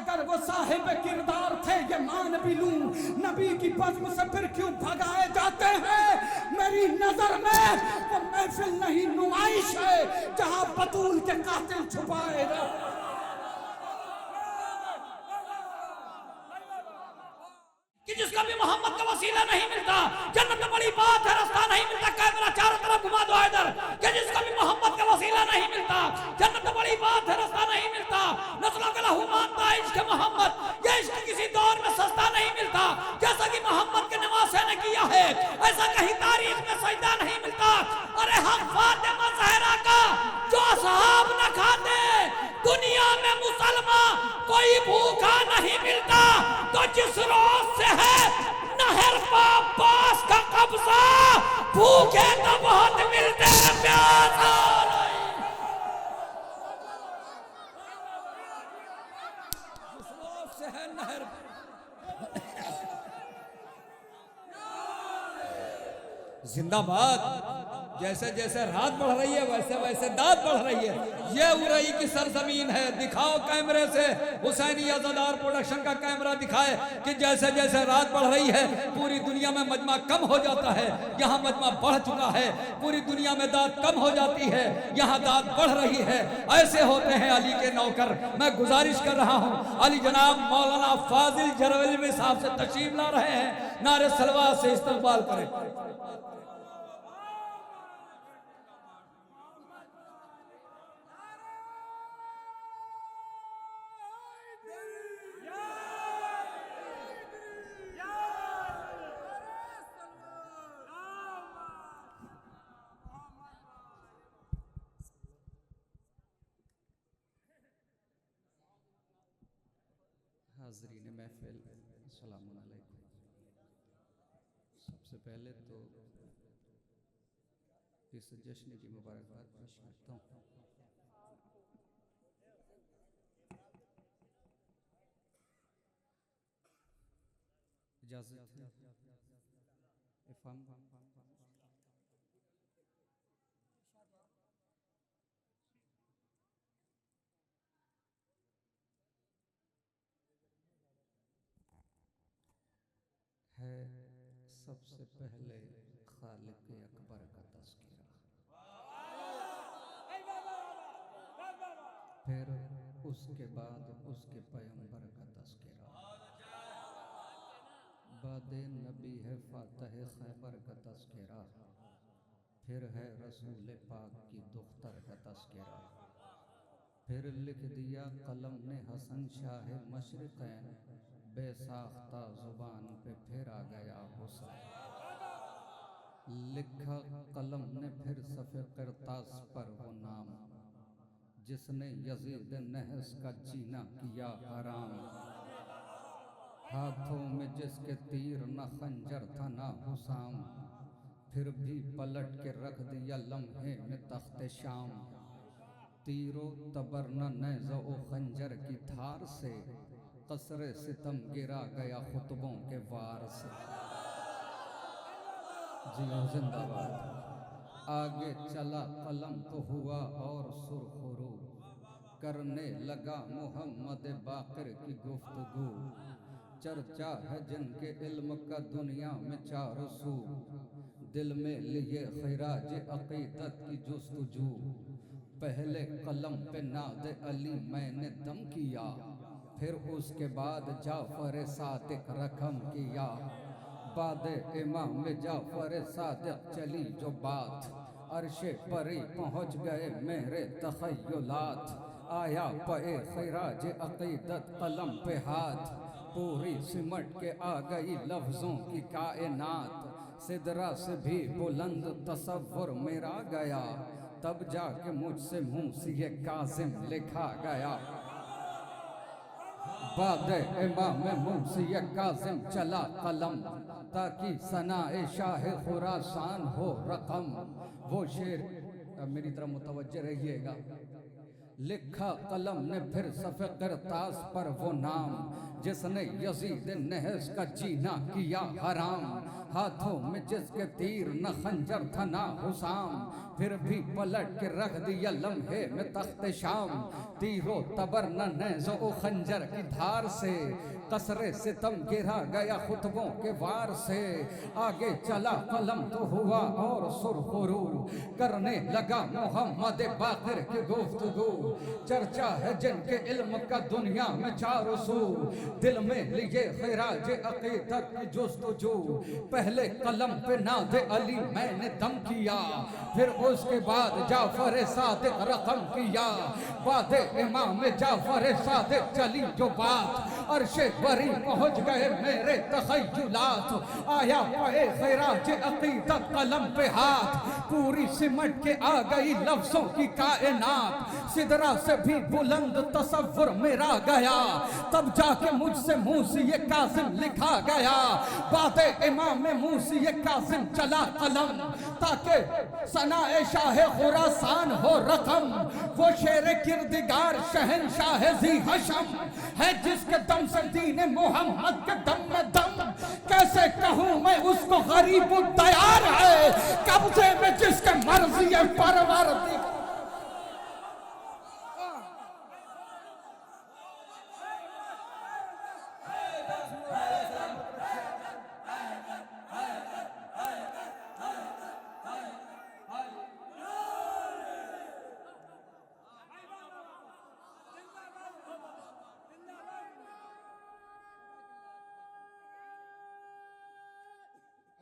अगर वो साहिब किरदार थे ये मान भी लूं, नबी की बज़्म से फिर क्यों भगाए जाते हैं? मेरी नजर में वो महफिल नहीं नुमाइश है जहां बतूल के कातिल छुपाए रहे। कि जिसका भी मोहम्मद का वसीला नहीं मिलता जन्नत में बड़ी बात है, रास्ता नहीं मिलता कैमरा चारों तरफ घुमा दो इधर। कि जिसका भी मोहम्मद का वसीला नहीं मिलता जन्नत में बड़ी बात है, रास्ता नहीं मिलता। नस्लों का लहू मानता है इश्क मोहम्मद, ये इश्क किसी दौर में सस्ता नहीं मिलता। जैसा कि मोहम्मद के नवासे ने किया है ऐसा कहीं तारीख में सजदा नहीं मिलता। अरे हम फातिमा ज़हरा का जो असहाब न खाते, दुनिया में मुसलमान कोई भूखा नहीं मिलता। तो जिस रोज से है नहर पास का कब्जा, भूखे तो बहुत मिलते हैं, प्यासा नहीं। जिस रोज से है नहर जिंदाबाद। जैसे जैसे रात बढ़ रही है वैसे वैसे दाद बढ़ रही है। ये उरई की सरजमीन है। दिखाओ कैमरे से, हुसैनी अज़ादार प्रोडक्शन का कैमरा दिखाए कि जैसे जैसे रात बढ़ रही है पूरी दुनिया में मजमा कम हो जाता है, यहाँ मजमा बढ़ चुका है। पूरी दुनिया में दाद कम हो जाती है, यहाँ दाद बढ़ रही है। ऐसे होते हैं अली के नौकर। मैं गुजारिश कर रहा हूँ अली जनाब मौलाना फाजिल जरवली साहब से तशरीफ ला रहे हैं, नारे सलवात से इस्तकबाल करें। हाज़रीन महफ़िल, अस्सलामु अलैकुम। सबसे पहले तो इस जश्न की मुबारकबाद पेश करता हूँ। इजाज़त है इफ़ाम है सबसे पहले खालिक अकबर का तज़किरा, फिर उसके बाद उसके पैगंबर का तज़किरा, बादे नबी है फातह खैबर का तज़किरा, फिर है रसूल पाक की दुख्तर का तज़किरा, फिर लिख दिया कलम ने हसन शाह मशरिक़ैन, बेसाख्ता जुबान पे फिर आ गया हुसैन। लिखा कलम ने फिर सफ़े किरतास पर वो नाम, जिसने यजीद नहस का जीना किया हराम। हाथों में जिसके तीर न खंजर था ना हुसाम, फिर भी पलट के रख दिया लम्हे में तख्ते शाम। तीरो तबर न नेज़ो खंजर की धार से, कसरे सितम गिरा गया खुतबों के वार से। जियो जिंदाबाद। आगे चला कलम तो हुआ और सुरखरू, करने लगा मोहम्मद बाक़िर की गुफ्तगू। चर्चा है जिनके इल्म का दुनिया में चारों सू, दिल में लिए खैराज अक़ीदत की जुस्तजू। पहले कलम पे नाद अली मैंने दम किया, फिर उसके बाद जाफ़र सादिक रकम किया। बाद इमाम जाफ़र सादिक चली जो बात, अर्शे परी पहुँच गए मेरे तख़य्युलात। आया पे खैराज अक़ीदत कलम पे हाथ, पूरी सिमट के आ गई लफ्ज़ों की कायनात। सिदरा से भी बुलंद तसव्वुर मेरा गया, तब जाके मुझसे मूसी काज़िम लिखा गया। बाद इमाम मूसी काज़िम चला कलम, ताकि सनाए शाह खुरासान हो रकम। वो शेर, मेरी तरफ मुतवज्जे रहिएगा, लिखा कलम ने फिर सफ़े किरतास पर वो नाम जिसने यजीद नहस का जीना किया हराम। हाथों में जिसके तीर न खंजर था ना हुसाम, फिर भी पलट के रख दिया लम्हे में तख्त शाम। तीरो तबर न नेज़ो खंजर की धार से, कसरे सितम गिरा गया खुतबों के वार से। आगे चला कलम तो हुआ और सुरखरू, करने लगा मोहम्मद बाक़िर की गुफ्तगू। चर्चा है जिनके इल्म का दुनिया में चारों सू, दिल में लिए खिराज अक़ीदत की जुस्तजू। पहले कलम पे नादे अली मैंने दम किया, फिर उसके बाद जाफर सादिक रकम किया। बाद इमाम जाफर सादिक चली जो बात, अर्शे बरी पहुंच गए मेरे तख़य्युलात। आया पे खिराज अक़ीदत कलम पे हाथ, पूरी सिमट के आ गई लफ्ज़ों की कायनात। सिदरा से भी बुलंद तसव्वुर मेरा गया, तब जाके मुझसे मूसी काज़िम लिखा गया। बादे इमाम मूसी काज़िम चला कलम, ताकि सनाए शाह खुरासान हो रकम। वो शेर किरदिगार शहनशाह ज़ी हशम है, जिसके दम से दीन मोहम्मद के दम में दम। कैसे कहूँ मैं उसको गरीब तैयार है, कब्जे में जिसके मर्जी है परवरदिगार।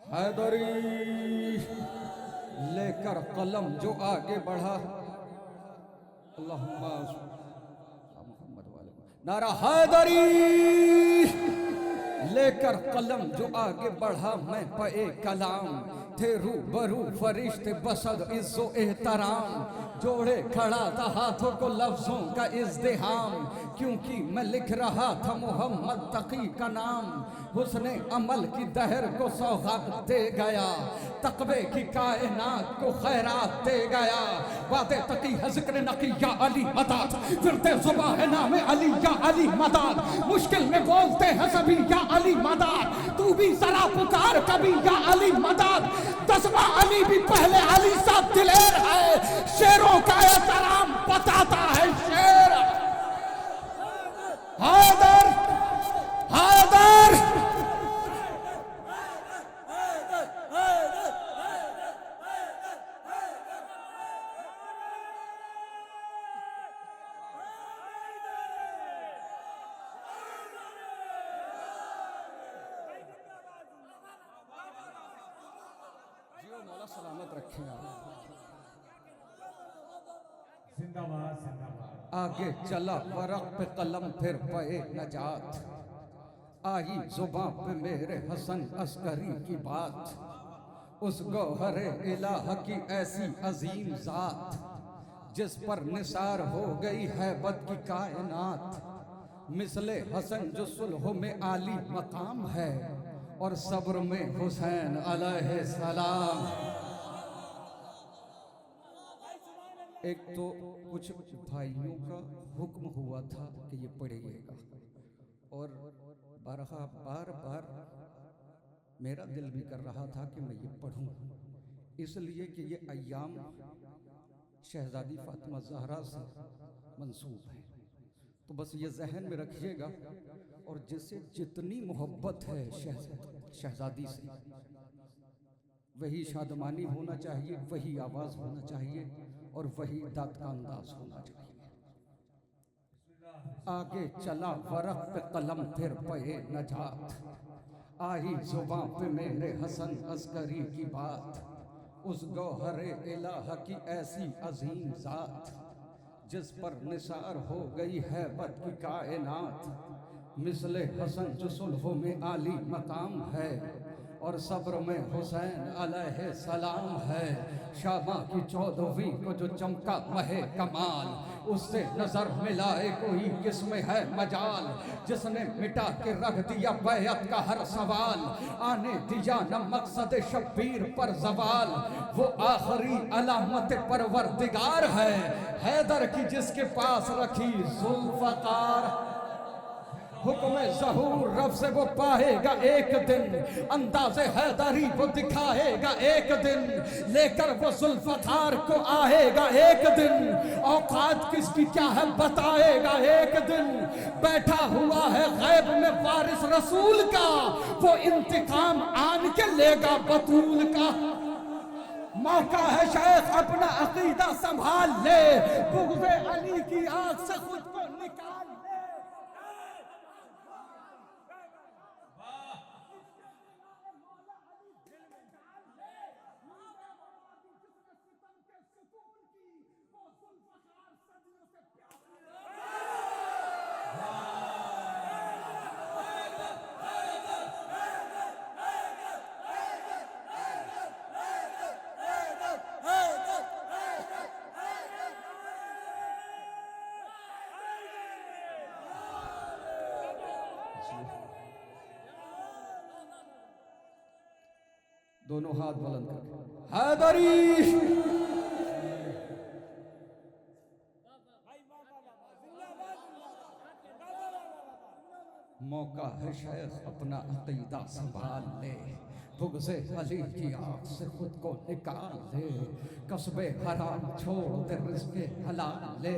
हैदरी लेकर कलम जो आगे बढ़ा, अल्लाहुम्मा मुहम्मद वाले नारा हैदरी लेकर कलम जो आगे बढ़ा। मैं पे कलाम थे रूबरू फरिश्ते बसद इज्जो एहतराम, जोड़े खड़ा था हाथों को लफ्जों का इज़्दिहाम। क्योंकि मैं लिख रहा था मोहम्मद तकी का नाम, हुस्ने अमल की दहर को सौगात दे गया, तकवे की कायनात को खैरात दे गया। वादे तकी है जिक्र नकी या अली मदद, फिरते जुबां है नाम अली या अली मदद। मुश्किल में बोलते हैं सभी या अली मदद, तू भी जरा पुकार कभी या अली मदद। 10वां अली भी पहले अली सा दिलेर है, शेरों का एहतराम बताता है शेर। हैदर हैदर मौला सलामत रखें। जिंदाबाद जिंदाबाद। आगे चला वरक पे कलम फिर पे नजात, आई जुबां पे मेरे हसन अस्करी की बात। उस गौहरे इलाह की ऐसी अजीम जात, जिस पर निसार हो गई हैबत की कायनात। मिसले हसन जो सुलह में आली मकाम है, और सब्र में हुसैन अलैहि सलाम। एक तो कुछ भाइयों का हुक्म हुआ था कि ये पढ़िएगा, और बार बार मेरा दिल भी कर रहा था कि मैं ये पढ़ूं, इसलिए कि ये अय्याम शहजादी फातिमा ज़हरा से मंसूब है। तो बस ये जहन में रखिएगा, और जिससे जितनी मोहब्बत है शहजादी से, वही शादमानी होना चाहिए, वही आवाज़ होना चाहिए, और वही दाद का अंदाज होना चाहिए। आगे चला वरक पे कलम फिर पे नजात, आई जुबां पे मेरे हसन अस्करी की बात। उस गौहरे इलाह की ऐसी अजीम जात, जिस पर निसार हो गई हैबत की कायनात। मिसले हसन जो सुल्ह में आली मकाम है, और सब्र में हुसैन अलैहि सलाम है। शाबा की 14वीं को जो चमका महे कमाल, उससे नजर मिलाए कोई किसमें है मजाल, जिसने मिटा के रख दिया बैयत का हर सवाल, आने दिया न मकसद शब्बीर पर जवाल, वो आखिरी अलामत परवरदिगार है, हैदर की जिसके पास रखी जुल्फ़कार। हुक्म ज़हूर रब से वो पाएगा एक दिन, अंदाज़े हैदरी वो दिखाएगा एक दिन, लेकर वो जुल्फ़कार को आएगा एक दिन, औकात किसकी क्या है बताएगा एक दिन, बैठा हुआ है गैब में वारिस रसूल का, वो इंतकाम आन के लेगा बतूल का। मौका है शेख अपना अकीदा संभाल ले, बुग़्ज़े अली की आग से खुद को निकाल ले। दोनों हाथ बुलंद करके हैदरी। मौका है शेख अपना अकीदा संभाल ले, बुग़्ज़े अली की आँख से खुद को निकाल ले, कसबे हराम छोड़ दे रिज़्क़े हलाल ले,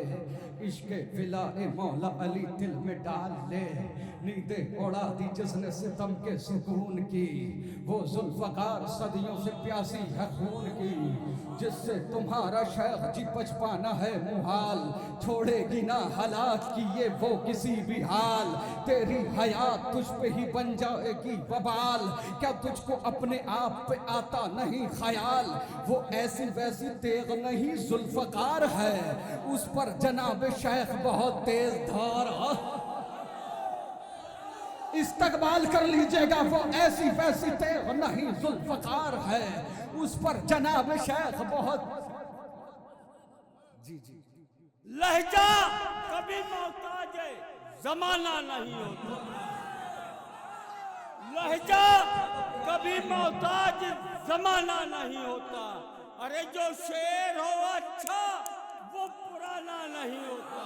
इश्क़े विलाए मौला अली दिल में डाल ले, नींदें उड़ा दी जिसने सितम के सुकून की, वो जुल्फ़कार सदियों से प्यासी है खून की, जिससे तुम्हारा शेख जी बचपाना है मुहाल, छोड़ेगी ना हलाक किए वो किसी भी हाल, तेरी हयात तुझ पे ही बन जाएगी बबाल, क्या तुझको अपने आप पे आता नहीं ख्याल, वो ऐसी वैसी तेग नहीं जुल्फ़कार है, उस पर जनाब शेख बहुत तेज धार। इस्तकबाल कर लीजिएगा, वो ऐसी वैसी तेग नहीं जुल्फ़कार है, उस पर जनाब शेख बहुत। जी जी लहजा कभी मोहताज जमाना नहीं होता, लहजा कभी मोहताज जमाना नहीं होता, अरे जो शेर हो अच्छा वो पुराना नहीं होता,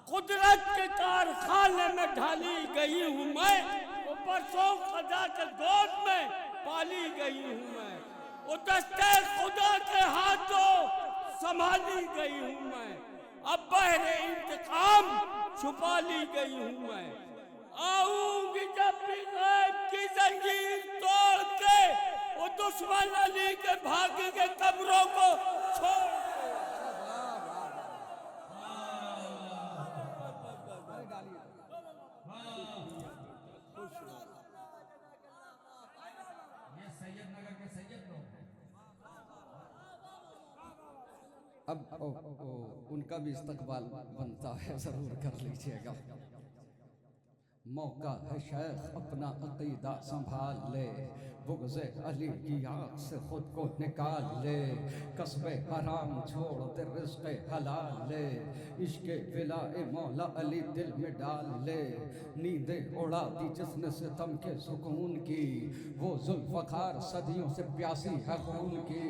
कुदरत के कारखाने में ढाली गई हूँ मैं, वो परसों खदा के गोद में पाली गई हूँ मैं, वो दस्ते खुदा के हाथों संभाली गई हूँ मैं, अब बहरे इंतकाम छुपा ली गई हूँ मैं, आऊंगी जब भी गैब की जंजीर तोड़ के, वो दुश्मन अली के भाग्य के कब्रों को छोड़ अब उनका भी इस्तकबाल बनता है, जरूर कर लीजिएगा। मौका है शेख अपना अकीदा संभाल ले, बुग़्ज़े अली की आँख से खुद को निकाल ले, कसबे हराम छोड़ दे रिज़्क़े हलाल ले, इश्क़े विलाए मौला अली दिल में डाल ले, नींदें उड़ा दी जिसने सितम के सुकून की, वो जुल्फ़कार सदियों से प्यासी है खून की,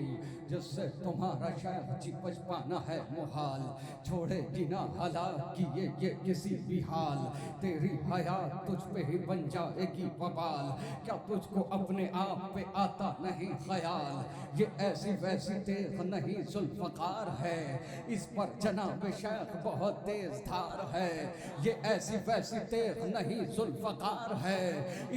जिससे तुम्हारा शेख जी बचपाना है मुहाल, छोड़ेगी ना हलाक किए ये किसी भी हाल, तेरी हयात तुझ पे ही बन जाएगी बवाल, क्या तुझको अपने आप पे आता नहीं ख्याल, ये ऐसी वैसी तेग नहीं जुल्फ़कार है, इस पर जनाब शेख बहुत तेज धार है, ये ऐसी वैसी तेग नहीं जुल्फ़कार है,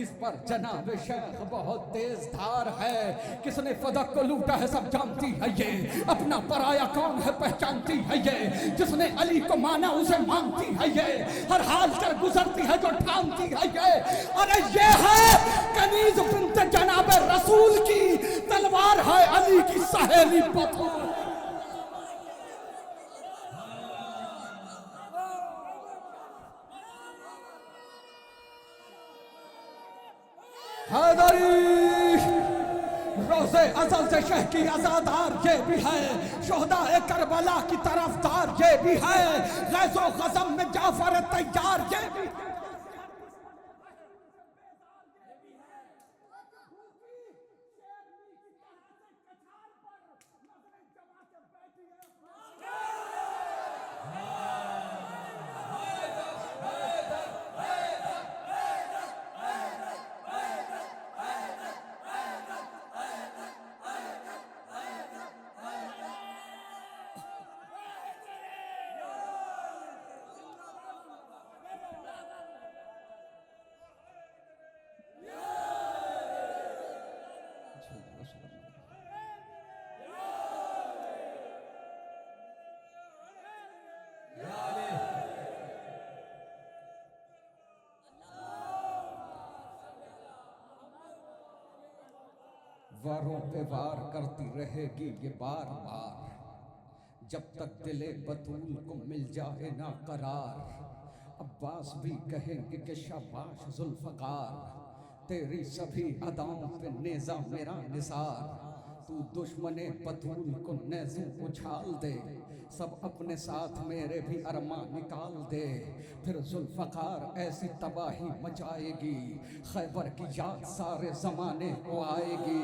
इस पर जनाब शेख बहुत तेज धार है, किसने फदक को लूटा है सब जानती है ये, अपना पराया कौन है पहचानती है ये, जिसने अली को माना उसे मानती है ये, हर हाल कर गुजरती है जो ठानती है ये, अरे ये है कनीज बिन्त जनाब रसूल की तलवार है अली की सहेली बतूल। हैदरी रोज़े अज़ल से शह की अज़ादार ये भी है, शोहदा करबला की तरफदार ये भी है, गैज़ो ग़ज़म में जाफ़र तैयार ये भी है। वारों पे वार करती रहेगी ये बार बार, जब तक दिले बतूल को मिल जाए ना करार। अब्बास भी कहेंगे कि शाबाश जुल्फ़कार, तेरी सभी अदाओं पे नेज़ा मेरा निसार। तू दुश्मने बतूल को नेज़ों उछाल दे, सब अपने साथ मेरे भी अरमा निकाल दे। फिर जुल्फ़कार ऐसी तबाही मचाएगी, खैबर की याद सारे ज़माने को आएगी।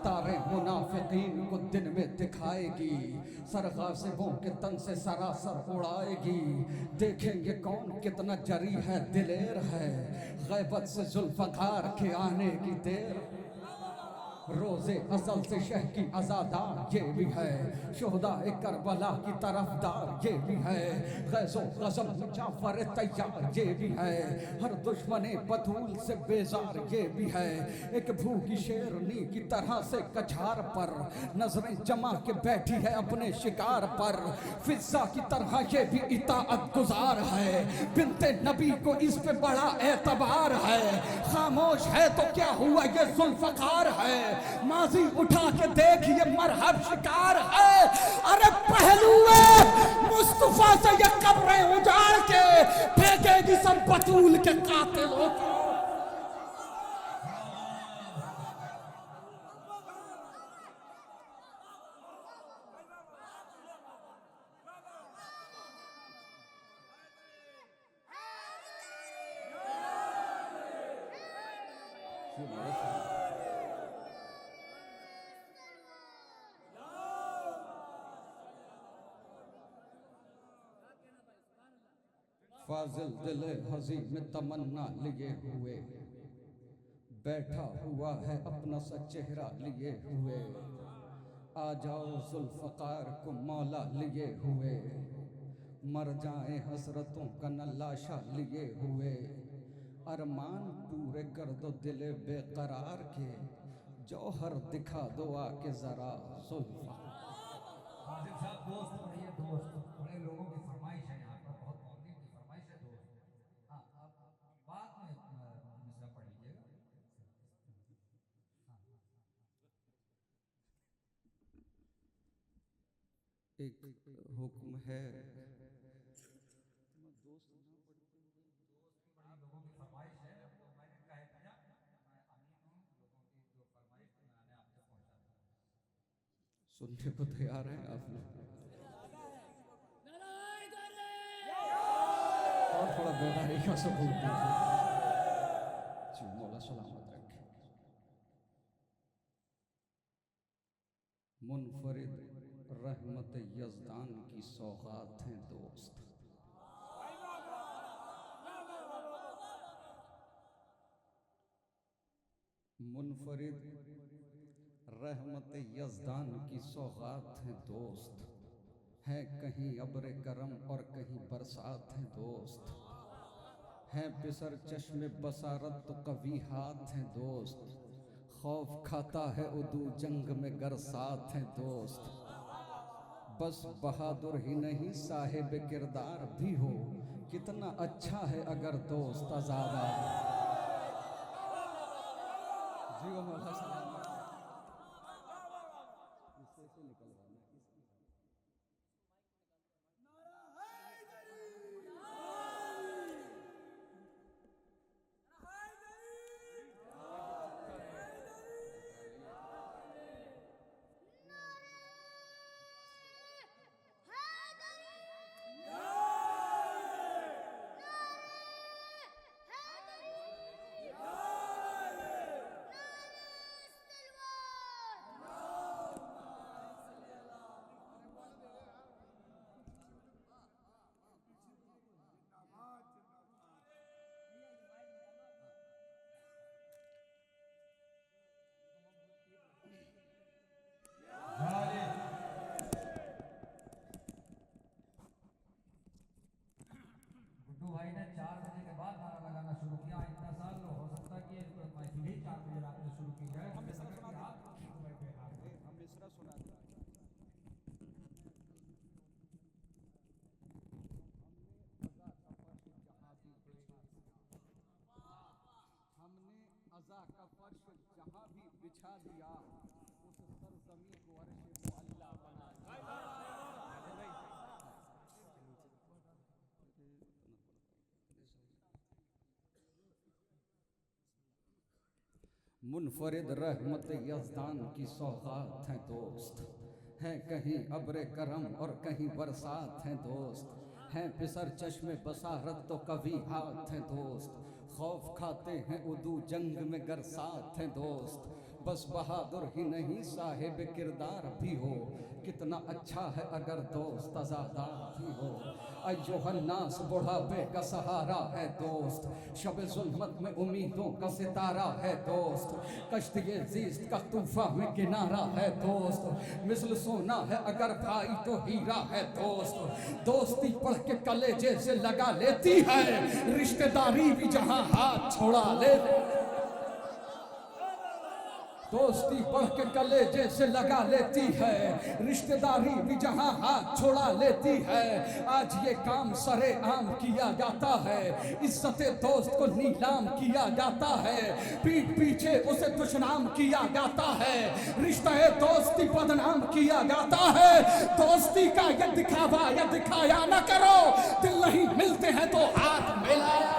तारे मुनाफिकीन को दिन में दिखाएगी, सरगासिबों के तन से सरासर उड़ाएगी। देखेंगे कौन कितना जरी है दिलेर है, गैबत से जुल्फ़कार के आने की देर। रोज़े अज़ल से शह की अज़ादार ये भी है, शोहदा करबला की तरफदार ये भी है, गैज़ो ग़ज़म में जाफ़र तैयार ये भी है, हर दुश्मने बतूल से बेजार ये भी है। एक भूखी शेरनी की तरह से कछार पर नजरें जमा के बैठी है अपने शिकार पर, फिज़ा की तरह ये भी इताअत गुज़ार है, बिन्ते नबी को इस पे बड़ा एतबार है। खामोश है तो क्या हुआ ये जुल्फ़कार है, माजी उठा के देख ये मरहब शिकार है। अरे पहलुए मुस्तफा से ये कब्रें उजाड़ के फेंकेगी सब बतूल के कातिलों को। फाजिल दिले हज़ी में तमन्ना लिए हुए, बैठा हुआ है अपना सा चेहरा लिए हुए। आ जाओ जुल्फ़कार को मौला लिए हुए, मर जाए हसरतों का न लाशा लिए हुए। अरमान पूरे कर दो दिले बेकरार के, जौहर दिखा दो आके ज़रा जुल्फ़कार। फाजिल साहब दोस्त पढ़िए, दोस्त बड़े लोगों की फरमाइश है यहाँ पर, बहुत मौलवी की फरमाइश है दोस्त। हाँ अब बाद में मिसरा पढ़ लीजिएगा। एक हुक्म है, बड़ी लोगों की फरमाइश है, तो मैंने कह दिया मैं अमीन हूँ, लोगों की जो फरमाइश थी मैंने आप तक पहुँचा दी। सुनने को तैयार हैं आप लोग? और थोड़ा बेदारी का सबूत दीजिए। जी मौला सलामत रखे। मुनफरिद रहमत यज़दान की सौगात हैं दोस्त, मुनफरिद रहमत यज़दान की सौगात हैं दोस्त, है कहीं अब्र करम और कहीं बरसात हैं दोस्त, हैं पिसर चश्मे बसारत तो कभी हाथ हैं दोस्त, खौफ खाता है उदू जंग में गर साथ हैं दोस्त। बस बहादुर ही नहीं साहिब किरदार भी हो, कितना अच्छा है अगर दोस्त आज़ादा। जी मौला सलामत। बिछा दिया उस सरजमी को अर्श मुअल्ला बना मुनफरिद रहमत यज़दान की सौगात हैं दोस्त, हैं कहीं अब्र करम और कहीं बरसात हैं दोस्त, हैं पिसर चश्मे बसारत तो कभी हाथ हैं दोस्त, खौफ खाते हैं उदू जंग में गर साथ हैं दोस्त, बस बहादुर ही नहीं साहिब किरदार भी हो, कितना अच्छा है अगर दोस्त अज़ादार भी हो। अय्युहन्नास बुढ़ापे का सहारा है दोस्त, शब ज़ुल्मत में उम्मीदों का सितारा है दोस्त, कश्तिए ज़ीस्त का तूफ़ान में किनारा है दोस्त, मिसल सोना है अगर भाई तो हीरा है दोस्त, दोस्ती पढ़ के कलेजे से लगा लेती है, रिश्तेदारी भी जहां हाथ छोड़ा ले, दोस्ती पढ़ के कलेजे से लगा लेती है, रिश्तेदारी भी जहां हाथ छोड़ा लेती है। आज ये काम सरे आम किया जाता है, इज्जते दोस्त को नीलाम किया जाता है, पीठ पीछे उसे दुश्मनाम किया जाता है, रिश्ता दोस्ती बदनाम किया जाता है। दोस्ती का ये दिखावा या दिखाया ना करो, दिल नहीं मिलते हैं तो हाथ मिलाया।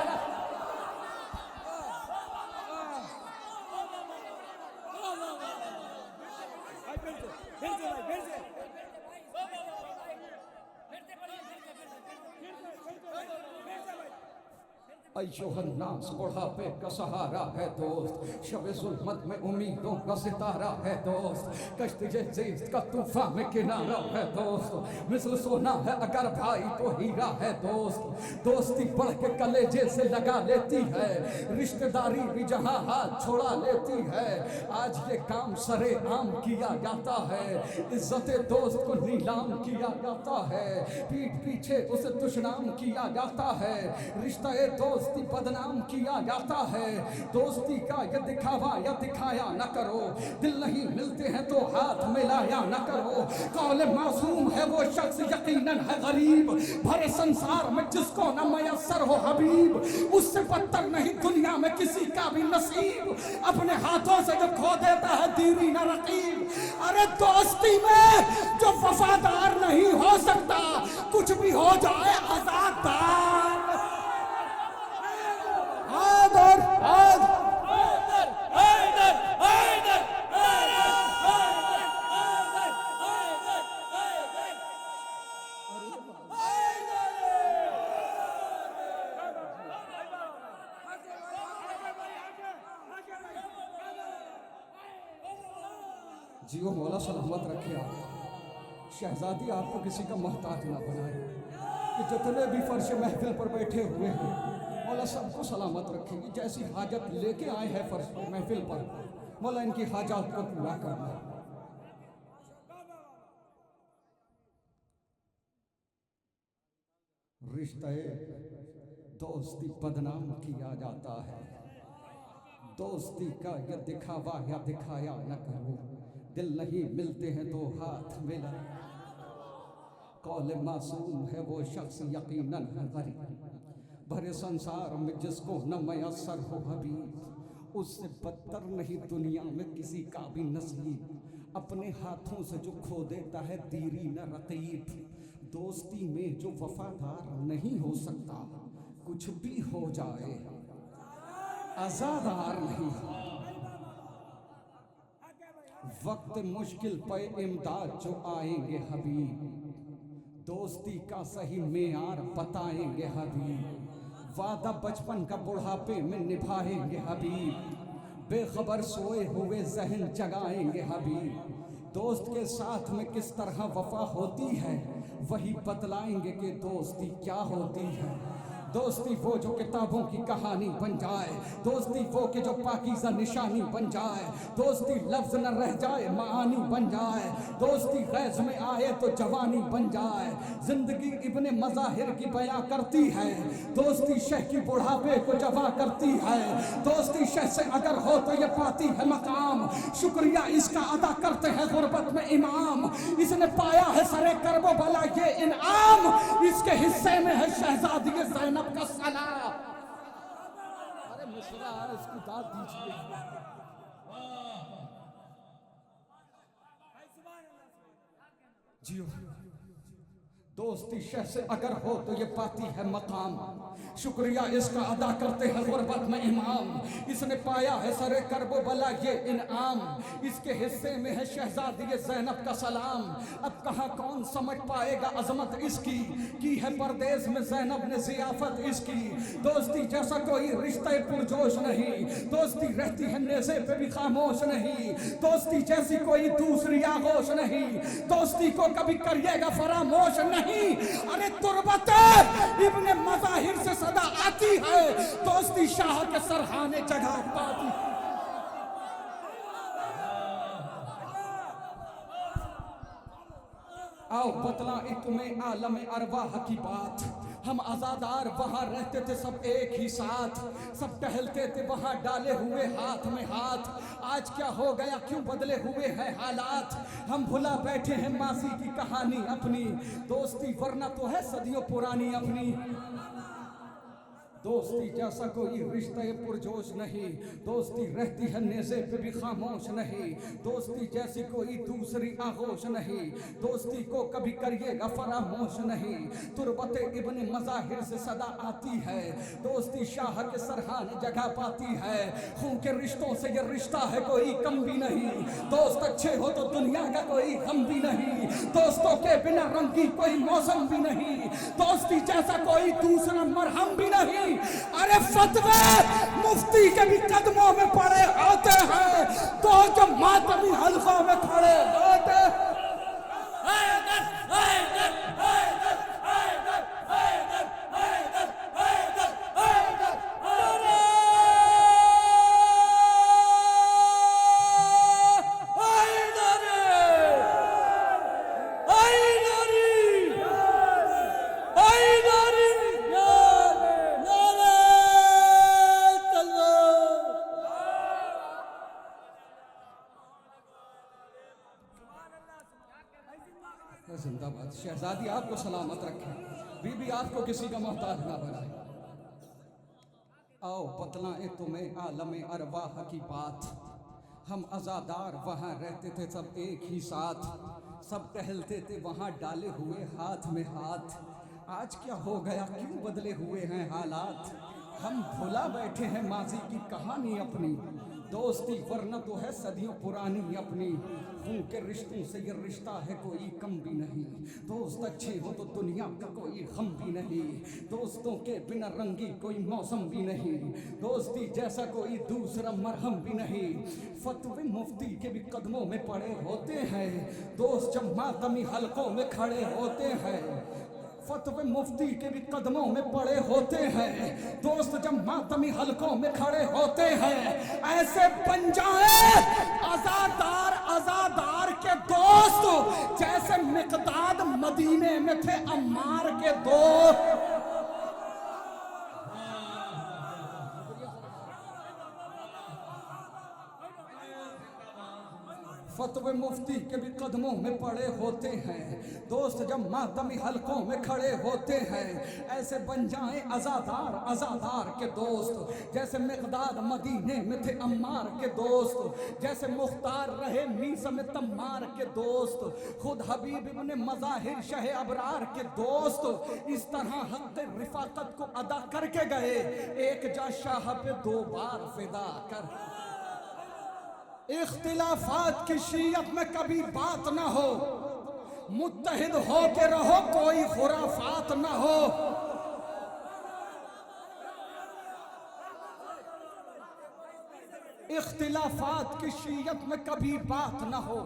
अय्युहन्नास बुढ़ापे का सहारा है दोस्त, शब ज़ुल्मत में उम्मीदों का सितारा है दोस्त, कश्तिए ज़ीस्त का तूफ़ान में किनारा है दोस्त, मिसल सोना है अगर भाई तो हीरा है दोस्त, दोस्ती बढ़ के कलेजे से लगा लेती है, रिश्तेदारी भी जहां हाथ छोड़ा लेती है। आज ये काम सरे आम किया जाता है, इज्जत दोस्त को नीलाम किया जाता है, पीठ पीछे उसे दुश्मनाम किया जाता है, रिश्ता दोस्त बदनाम किया जाता है। दोस्ती का ये दिखावा या दिखाया न करो, दिल नहीं मिलते हैं तो हाथ मिलाया न करो। कौल मासूम है वो शख्स यकीनन है गरीब, भरे संसार में जिसको न मयसर हो हबीब, उससे बदतर नहीं दुनिया में किसी का भी नसीब, अपने हाथों से जो खो देता है दीरी न रकीब। अरे दोस्ती में जो वफादार नहीं हो सकता, कुछ भी हो जाए आजादार। आदर आदर आदर आदर आदर जियो मौला सलामत रखे आप, शहजादी आपको किसी का मोहताज ना बनाए, कि जितने भी फर्श महफिल पर बैठे हुए हैं मौला सबको सलामत रखेगी। जैसी हाजत लेके आए हैं फर्श पर महफिल पर, मौला इनकी हाजत को पूरा करना। रिश्ते दोस्ती बदनाम किया जाता है, दोस्ती का यह दिखावा या दिखाया न करो, दिल नहीं मिलते हैं तो हाथ मिला। कौल मासूम है वो शख्स यकीनन है गरीब, भरे संसार में जिसको न मयसर हो हबीब, उससे बदतर नहीं दुनिया में किसी का भी नसीब, अपने हाथों से जो खो देता है दीरी न रकीब। दोस्ती में जो वफादार नहीं हो सकता, कुछ भी हो जाए आजादार नहीं। वक्त मुश्किल पे इमदाद जो आएंगे हबीब, दोस्ती का सही मेयार बताएंगे हबीब, वादा बचपन का बुढ़ापे में निभाएंगे हबीब, बेखबर सोए हुए जहन जगाएंगे हबीब। दोस्त के साथ में किस तरह वफा होती है, वही बतलाएंगे कि दोस्ती क्या होती है। दोस्ती वो जो किताबों की कहानी बन जाए, दोस्ती वो कि जो पाकीज़ा निशानी बन जाए, दोस्ती लफ्ज़ न रह जाए मानी बन जाए, दोस्ती गैज़ में आए तो जवानी बन जाए, जिंदगी इब्ने मज़ाहिर की बयां करती है, दोस्ती शह की बुढ़ापे को जवा करती है, दोस्ती शह से अगर हो तो ये पाती है मकाम, शुक्रिया इसका अदा करते हैं गुर्बत में इमाम, इसने पाया है सरे करबो भला ये इनाम, इसके हिस्से में है शहजादी ज़ैनब का सलाम। अरे मिसरा इसकी दाद दीजिए। जियो दोस्ती शह से अगर हो तो ये पाती है मकाम, शुक्रिया इसका अदा करते हैं गुर्बत में इमाम, इसने पाया है सरे करबो बला ये इनाम, इसके हिस्से में है शहजादी ज़ैनब का सलाम। अब कहाँ कौन समझ पाएगा अजमत इसकी, की है परदेश में ज़ैनब ने जियाफत इसकी। दोस्ती जैसा कोई रिश्ते पुरजोश नहीं, दोस्ती रहती है नेज़े पे भी खामोश नहीं, दोस्ती जैसी कोई दूसरी आगोश नहीं, दोस्ती को कभी करिएगा फरामोश नहीं। अरे तुरबत इब्ने मज़ाहिर से सदा आती है, दोस्ती शाह के सरहाने जगह पाती। आओ बतला तुम्हें आलम अरवाह की बात, हम आजादार वहां रहते थे सब एक ही साथ, सब टहलते थे वहां डाले हुए हाथ में हाथ। आज क्या हो गया क्यों बदले हुए हैं हालात, हम भुला बैठे हैं मासी की कहानी अपनी, दोस्ती वरना तो है सदियों पुरानी अपनी। दोस्ती जैसा कोई रिश्ते पुरजोश नहीं, दोस्ती रहती है नेज़े पे भी खामोश नहीं, दोस्ती जैसी कोई दूसरी आगोश नहीं, दोस्ती को कभी करिएगा फरामोश नहीं। तुरबत इब्ने मज़ाहिर से सदा आती है, दोस्ती शाह के सरहाने जगह पाती है। खून के रिश्तों से ये रिश्ता है कोई कम भी नहीं, दोस्त अच्छे हो तो दुनिया का कोई गम भी नहीं, दोस्तों के बिना रंगी कोई मौसम भी नहीं, दोस्ती जैसा कोई दूसरा मरहम भी नहीं। अरे फतवे मुफ्ती के भी कदमों में पड़े होते हैं, तो जो मातमी हल्कों में खड़े होते। जिंदाबाद। शहजादी आपको सलामत रखे, बीबी आपको किसी का मोहताज ना बनाए। आओ बतलाएं तुम्हें आलम अरवाह की बात, हम आज़ादार वहाँ रहते थे सब एक ही साथ, सब टहलते थे वहाँ डाले हुए हाथ में हाथ। आज क्या हो गया क्यों बदले हुए हैं हालात, हम भुला बैठे हैं माजी की कहानी अपनी, दोस्ती वरना तो है सदियों पुरानी अपनी। खून के रिश्तों से ये रिश्ता है कोई कम भी नहीं, दोस्त अच्छे हो तो दुनिया का कोई गम भी नहीं, दोस्तों के बिना रंगी कोई मौसम भी नहीं, दोस्ती जैसा कोई दूसरा मरहम भी नहीं। फतवे मुफ्ती के भी कदमों में पड़े होते हैं, दोस्त जब मातमी हलकों में खड़े होते हैं, फतवे मुफ्ती के भी कदमों में पड़े होते हैं, दोस्त जब मातमी हलकों में खड़े होते हैं। ऐसे बन जाए आजादार आजादार के दोस्त, जैसे मिकदाद मदीने में थे अम्मार के दोस्त। फतवे मुफ्ती के भी कदमों में पड़े होते हैं, दोस्त जब मातमी हलकों में खड़े होते हैं। ऐसे बन जाएं आज़ादार आज़ादार के दोस्त, जैसे मिक़दाद मदीने में थे अम्मार के दोस्त, जैसे मुख्तार रहे मीसा में तम्मार के दोस्त, खुद हबीब इब्ने मज़ाहिर शहे अबरार के दोस्त। इस तरह हक़ रिफ़ाक़त को अदा करके गए, एक जा शाह पे 2 बार फिदा कर। इख्तिलाफात की शीयत में कभी बात ना हो, मुत्तहिद हो के रहो कोई खुराफात ना हो। इख्तिलाफात की शीयत में कभी बात ना हो,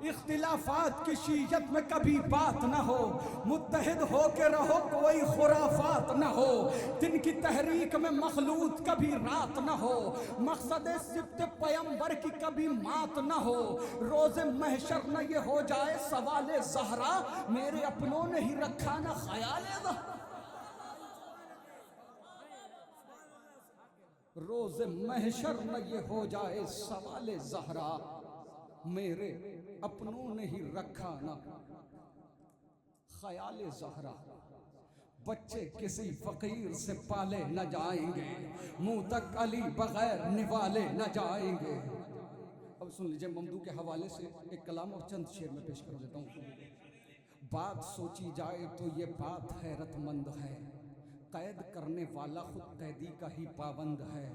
इख्तिलाफात की शीयत में कभी बात ना हो, मुत्तहिद हो के रहो कोई खुराफात ना हो। दिन की तहरीक में मखलूत कभी रात ना हो, मकसद सिब्त पैगंबर की कभी मात ना हो। रोज़े महशर न ये हो जाए सवाले ज़हरा, मेरे अपनों ने ही रखा ना ख्याले ज़हरा। रोज़े महशर न ये हो जाए सवाले ज़हरा, मेरे अपनों ने ही रखा ना ख्याले ज़हरा। बच्चे किसी फकीर से पाले न जाएंगे, मुंह तक अली बगैर निवाले न जाएंगे। अब सुन लीजिए, ममदू के हवाले से एक कलाम और चंद शेर में पेश कर देता हूँ। बात सोची जाए तो ये बात हैरतमंद है, कैद करने वाला खुद कैदी का ही पाबंद है।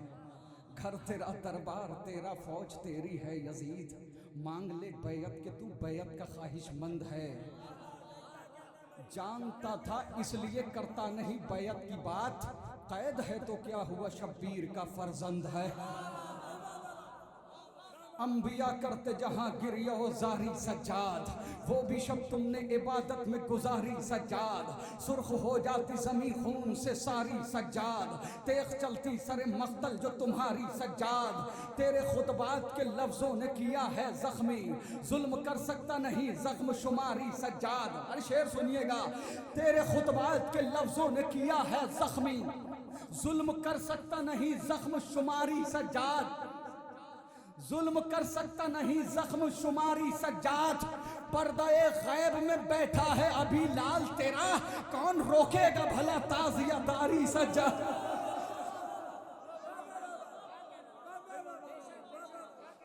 घर तेरा दरबार तेरा फौज तेरी है यजीद, मांग ले बैयत के तू बैयत का ख्वाहिशमंद है। जानता था इसलिए करता नहीं बैयत की बात, कैद है तो क्या हुआ शब्बीर का फर्जंद है। अंबिया करते जहां गिरियो जारी सज्जाद, वो भी शब तुमने इबादत में गुजारी सज्जाद। सुर्ख हो जाती ज़मीं खून से सारी सज्जाद, तेख चलती सरे मख्तल जो तुम्हारी सज्जाद। तेरे खुतबात के लफ्जों ने किया है जख्मी, जुल्म कर सकता नहीं जख्म शुमारी सज्जाद। अरे शेर सुनिएगा, तेरे खुतबात के लफ्जों ने किया है जख्मी, जुल्म कर सकता नहीं जख्म शुमारी सज्जाद। जुल्म कर सकता नहीं जख्म शुमारी सज्जाद। पर्दाए गैब में बैठा है अभी लाल तेरा, कौन रोकेगा भला ताज़ियादारी सज्जाद।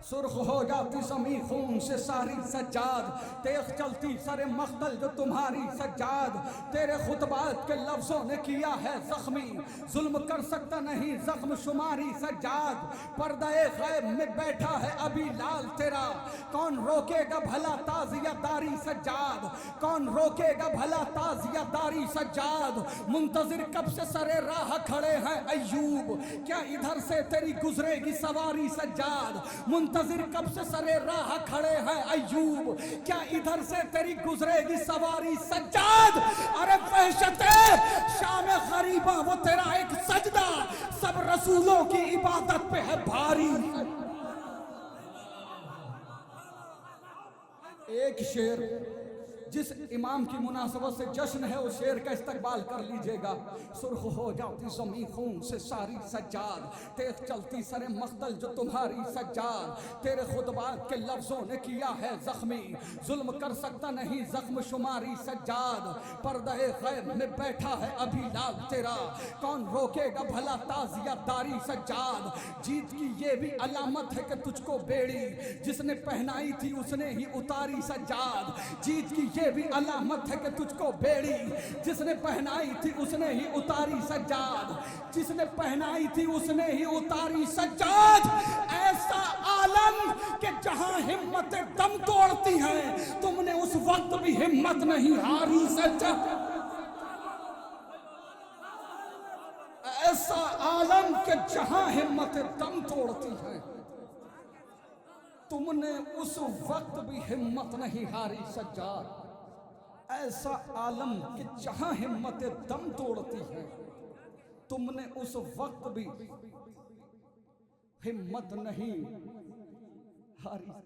सुर्ख हो जाती ज़मीं खून से सारी सज्जाद, तेख चलती सरे मख्तल जो तुम्हारी सज्जाद। तेरे खुतबात के लफ्जों ने किया है जख्मी, जुल्म कर सकता नहीं जख्म शुमारी सज्जाद। पर्दाए गैब में बैठा है अभी लाल तेरा, कौन रोकेगा भला ताज़ियादारी सज्जाद। कौन रोकेगा भला ताज़ियादारी सज्जाद। मुंतजिर कब से सरे राह खड़े हैं अय्यूब, क्या इधर से तेरी गुजरेगी सवारी सज्जाद। मुंतजिर कब से सरे राह खड़े हैं अय्यूब, क्या इधर से तेरी गुजरेगी सवारी सज्जाद। अरे वहशते शाम गरीबा वो तेरा एक सजदा, सब रसूलों की इबादत पे है भारी। एक शेर जिस इमाम की मुनासबत से जश्न है उस शेर का इस्तकबाल कर लीजिएगा। सुर्ख हो जाती ज़मीं खून से सारी सज्जाद, तेज चलती सरे मख्तल जो तुम्हारी सज्जाद। तेरे खुतबात के लफ्जों ने किया है जख्मी, जुल्म कर सकता नहीं जख्म शुमारी सज्जाद। पर्दाए गैब में बैठा है अभी लाल तेरा, कौन रोकेगा भला ताज़ियादारी सज्जाद। जीत की ये भी अलामत है कि तुझको बेड़ी जिसने पहनाई थी उसने ही उतारी सज्जाद। जीत की ये भी अलामत है कि तुझको बेड़ी जिसने पहनाई थी उसने ही उतारी सज्जाद। जिसने पहनाई थी उसने ही उतारी सज्जाद। ऐसा आलम कि जहां हिम्मतें दम तोड़ती हैं, तुमने उस वक्त भी हिम्मत नहीं हारी सज्जाद। ऐसा आलम कि जहां हिम्मतें दम तोड़ती हैं, तुमने उस वक्त भी हिम्मत नहीं हारी सज्जाद। ऐसा आलम कि जहां हिम्मतें दम तोड़ती हैं, तुमने उस वक्त भी हिम्मत नहीं हारी।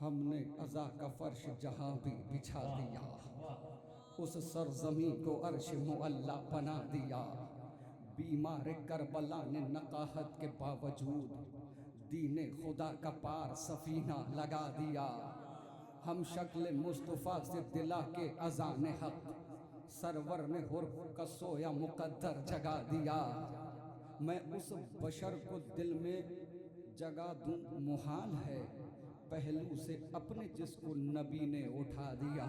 हमने अज़ा का फर्श जहां भी बिछा दिया, उस सरजमी को अर्श मुअल्ला बना दिया। बीमार करबला ने नकाहत के बावजूद दीने खुदा का पार सफीना लगा दिया। हम शक्ल मुस्तफ़ा से दिला के अज़ान हक, सरवर ने हुर्फ का सोया मुकद्दर जगा दिया। मैं उस बशर को दिल में जगा दूं मुहाल है, पहलू से अपने जिसको नबी ने उठा दिया।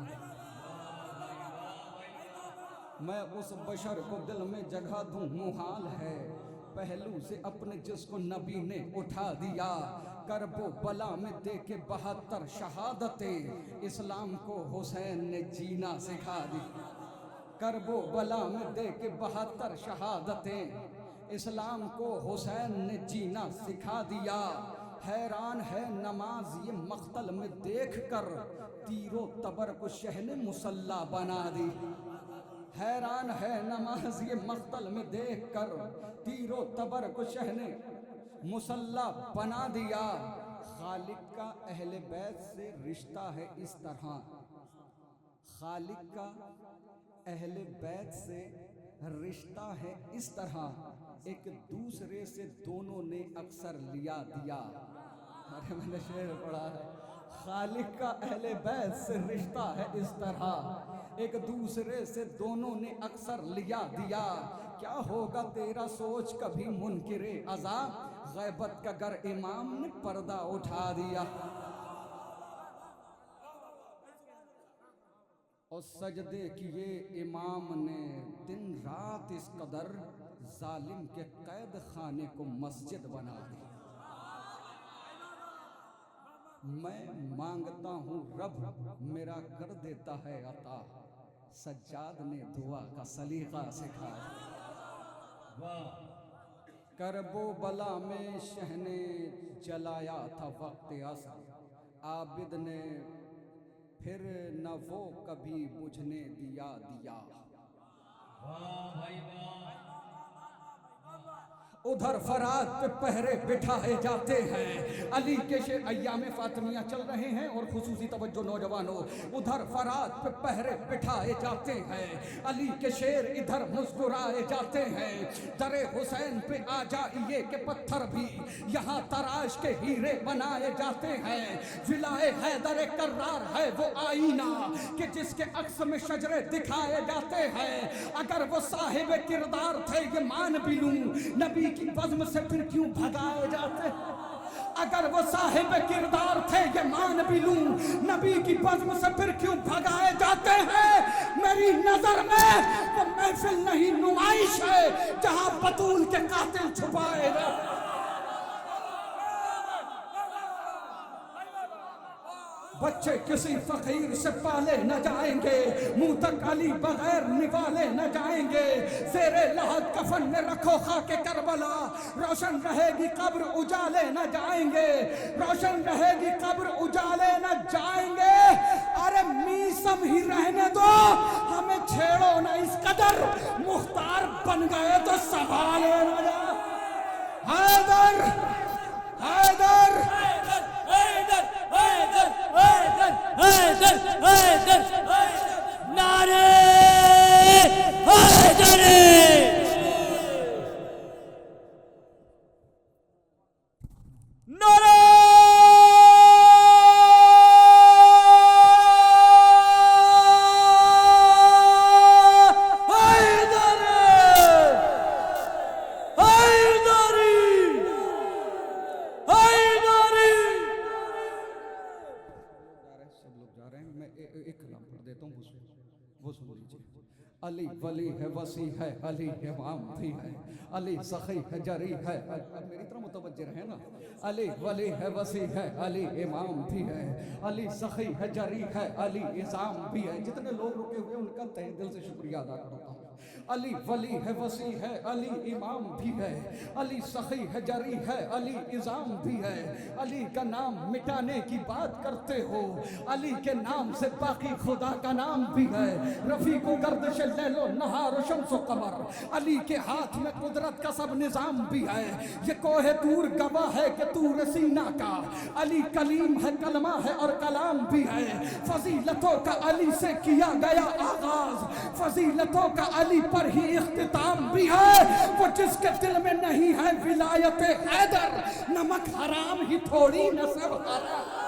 मैं उस बशर को दिल में जगह दूं मुहाल है, पहलू से अपने जिसको नबी ने उठा दिया। करबो बला में दे के 72 शहादतें, इस्लाम को हुसैन ने जीना सिखा दी। करबो बला में दे के 72 शहादतें, इस्लाम को हुसैन ने जीना सिखा दिया। हैरान है नमाज ये मख्तल में देख कर, तीरो तबर को शहने मुसल्ला बना दी। हैरान है नमाज ये मख्तल में देख कर, तीरो तबर को शहने मुसल्ला बना दिया। खालिक का अहले बैत से रिश्ता है इस तरह, खालिक का अहले बैत से रिश्ता है इस तरह, एक दूसरे से दोनों ने अक्सर लिया दिया। अरे मैंने शेर पढ़ा है, खालिक का अहले बैत से रिश्ता है इस तरह, एक दूसरे से दोनों ने अक्सर लिया दिया। क्या होगा तेरा सोच कभी मुनकिरे अज़ा, गैबत का गर इमाम ने पर्दा उठा दिया। और सजदे किए इमाम ने दिन रात इस कदर, जालिम के कैद खाने को मस्जिद बना दी। मैं मांगता हूँ रब मेरा कर देता है अता, सज्जाद ने दुआ का सलीका सिखाया। करबो बला में शहने जलाया था वक्त असर, आबिद ने फिर न वो कभी बुझने दिया। उधर फरात पे पहरे बिठाए जाते हैं, अली के शेर अय्याम फातिमिया चल रहे हैं और खुसूसी तवज्जो नौजवानों, उधर फरात पे पहरे बिठाए जाते हैं, अली के शेर इधर मुस्कुराए जाते हैं। दरे हुसैन पे आ जाइए के पत्थर भी यहाँ तराश के हीरे बनाए जाते हैं। विलाए हैदर कर्रार है वो आईना कि जिसके अक्स में शजरे दिखाए जाते हैं। अगर वो साहिब किरदार थे ये मान भी लूं, नबी की बज़्म से फिर क्यों भगाए जाते? अगर वो साहिब किरदार थे ये मान भी लूं, नबी की बज़्म से फिर क्यों भगाए जाते हैं? मेरी नजर में वो महफिल नहीं नुमाइश है जहां बतूल के कातिल छुपाए जाते। बच्चे किसी फकीर से पाले न जाएंगे, मुंह तक अली बगैर निवाले न जाएंगे। ज़ेरे लहद कफन में रखो खाके करबला, रोशन रहेगी कब्र उजाले न जाएंगे, रोशन रहेगी कब्र उजाले न जाएंगे। अरे मीसम ही रहने दो, हमें छेड़ो न इस कदर, मुख्तार बन गए तो संभाले न जा। हैदर हैदर हैदर हैदर हैदर हैदर नारे हैदर। नारे अली वली है वसी है, अली इमाम भी है, अली सखी है जरी है। अब मेरी तरह मुतवज्जे रहे ना। अली वली है वसी है, अली इमाम भी है, अली सखी है जरी है, अली इज़ाम भी है। जितने लोग रुके हुए उनका तहे दिल से शुक्रिया अदा करता हूँ। अली वली है वसी है, अली इमाम भी है, अली सखी है जरी है, अली इज़ाम भी है। अली का नाम मिटाने की बात करते हो, अली के नाम से बाकी खुदा का नाम भी है। रफ़ी को गर्दिश लैलो नहार शम्स कमर, अली के हाथ में कुदरत का सब निज़ाम भी है। ये कोहे तूर गवाह है कि तूर सीना का, अली कलीम है कलमा है और कलाम भी है। फजीलतों का अली से किया गया आगाज, फजीलतों का अली पर ही इख्तिताम भी है। वो जिसके दिल में नहीं है विलायत हैदर, नमक हराम ही थोड़ी नसब हराम।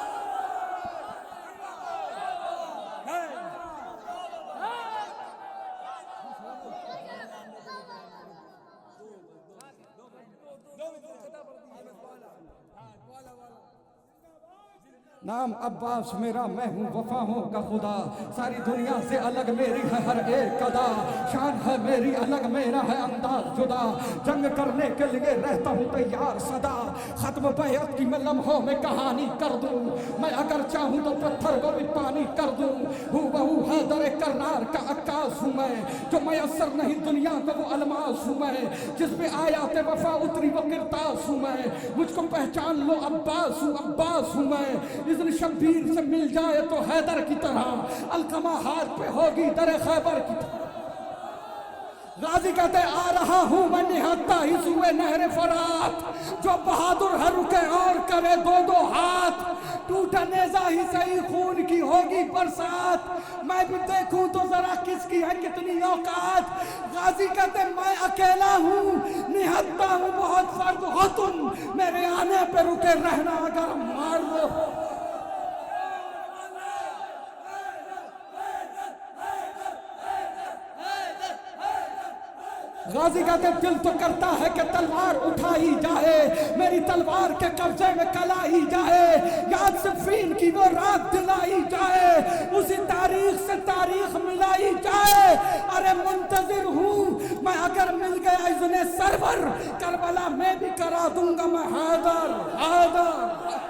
नाम अब्बास मेरा, मैं हूँ वफाओं का खुदा, सारी दुनिया से अलग मेरी है हर एक अदा। शान है मेरी अलग, मेरा है अंदाज जुदा, जंग करने के लिए रहता हूँ तैयार सदा। खत्म बैत की मैं लम्हों में कहानी कर दूँ, मैं अगर चाहूँ तो पत्थर को भी पानी कर दूँ। हूँ बहू हैदर कर्रार का अक्कास हूँ मैं, जो मैसर नहीं दुनिया को वो अलमास हूँ मैं। जिस पे आयात वफा उतरी वो किरतास हूँ मैं, मुझको पहचान लो अब्बास हूँ, अब्बास हूँ मैं। इज़्न शब्बीर से मिल जाए तो हैदर की तरह, अलकमा हाथ पे होगी दरे खैबर की तरह। गाजी कहते आ रहा हूं मैं निहत्ता ही सुए नहर फरात, जो बहादुर है रुके और करे दो दो हाथ, टूटा नेजा ही सही खून की होगी बरसात, मैं भी देखूं तो जरा किसकी है कितनी औकात। गाजी कहते मैं अकेला हूं निहत्ता हूं बहुत फर्द हो तुम, मेरे आने पे रुके रहना अगर मार लो। गाजी कहते दिल तो करता है कि तलवार उठाई जाए, मेरी तलवार के कब्जे में कलाई जाए, याद सिफ़ीन की वो रात दिलाई जाए, उसी तारीख से तारीख मिलाई जाए। अरे मुंतजिर हूँ मैं, अगर मिल गया इज़्ने सरवर करबला में भी करा दूंगा मैं हैदर हैदर।